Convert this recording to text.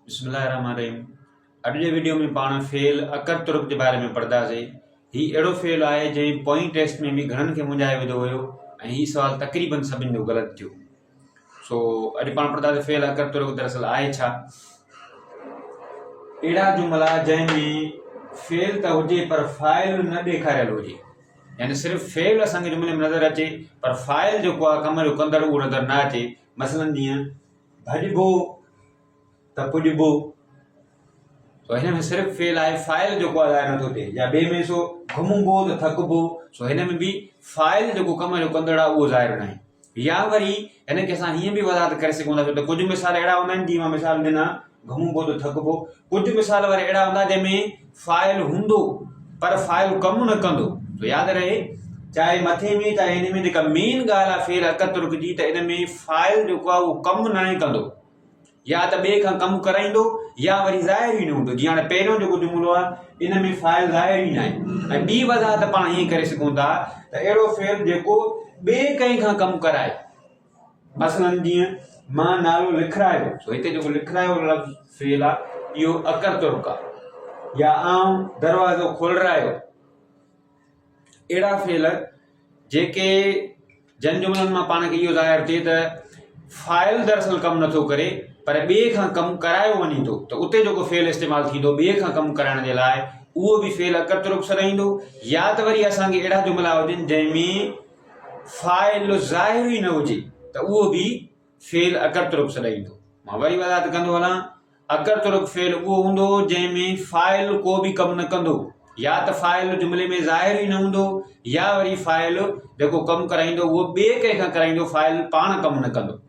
बिस्मिल्लाहिर्रहमानिर्रहीम। अॼु जे वीडियो में पाण फेल अकर तुर्क जे बारे में पढ़ंदासीं। ही अहिड़ो फेल आहे जंहिं पोइ टेस्ट में बि घणनि खे मुंझाए विधो हुयो ऐं ही सुवाल तक़रीबन सभिनि जो ग़लति थियो। सो अॼु पाण पढ़ंदासीं फेल अकर तुर्क दरअसल आहे छा। अहिड़ा जुमला जंहिंमें फेल त हुजे पर फाइल न ॾेखारियल हुजे, यानी सिर्फ़ु फेल असांखे जुमले में नज़र अचे पर फाइल जेको आहे कम जो कंदड़ उहो नज़र न अचे। मसलन जीअं भॼिबो त पुॼिबो, सो हिन में सिर्फ़ु फेल आहे, फाइल जेको आहे ज़ाहिर नथो थिए। या ॿिए में सो घुमबो त थकिबो, सो हिन में बि फाइल जेको कम जो कंदड़ आहे उहो ज़ाहिर न आहे। या वरी हिन खे असां हीअं बि वज़ाहत करे सघूं था त कुझु मिसाल अहिड़ा हूंदा आहिनि, जीअं मां मिसाल ॾिना घुमबो त थकिबो। कुझु मिसाल वरी अहिड़ा हूंदा जंहिंमें फाइल हूंदो पर फाइल कमु न कंदो। तो यादि रहे, चाहे मथे में चाहे हिन में जेका मेन ॻाल्हि आहे फेल अकर तुर्क जी, त हिन में फाइल जेको आहे उहो कमु न कंदो, या त ॿिए खां कमु कराईंदो या वरी ज़ाहिर ई न हूंदो। जीअं हाणे पहिरियों जेको जुमिलो आहे इन में फाइल ज़ाहिर ई न आहे। ऐं ॿी वज़ाहत पाण हीअं करे सघूं था त अहिड़ो फेल जेको ॿिए कंहिं खां कमु कराए। मसलन जीअं मां नालो लिखायो, सो हिते जेको लिखायो लफ़्ज़ फेल आहे इहो अकर तुर्क आहे। या आउं दरवाज़ो खोलरायो, अहिड़ा फेल जेके जन जुमलनि मां पाण खे इहो ज़ाहिर थिए त फाइल दरअसल कमु नथो करे पर ॿिए खां कमु करायो वञे थो, त उते जेको फेल इस्तेमालु थींदो ॿिए खां कमु कराइण जे लाइ, उहो बि फेल अकर तुर्क सां ईंदो। या त वरी असांखे अहिड़ा जुमला हुजनि जंहिंमें फाइल ज़ाहिर ई न हुजे, त उहो बि फेल अकर तुर्क सां ईंदो। मां वरी वज़ाहत कंदो हलां, अकर तुर्क फेल उहो हूंदो जंहिंमें फाइल को बि कमु न कंदो, या त फाइल जुमले में ज़ाहिर ई न हूंदो, या वरी फाइल जेको कमु कराईंदो उहो ॿिए कंहिं खां कराईंदो, फाइल पाण कमु न कंदो।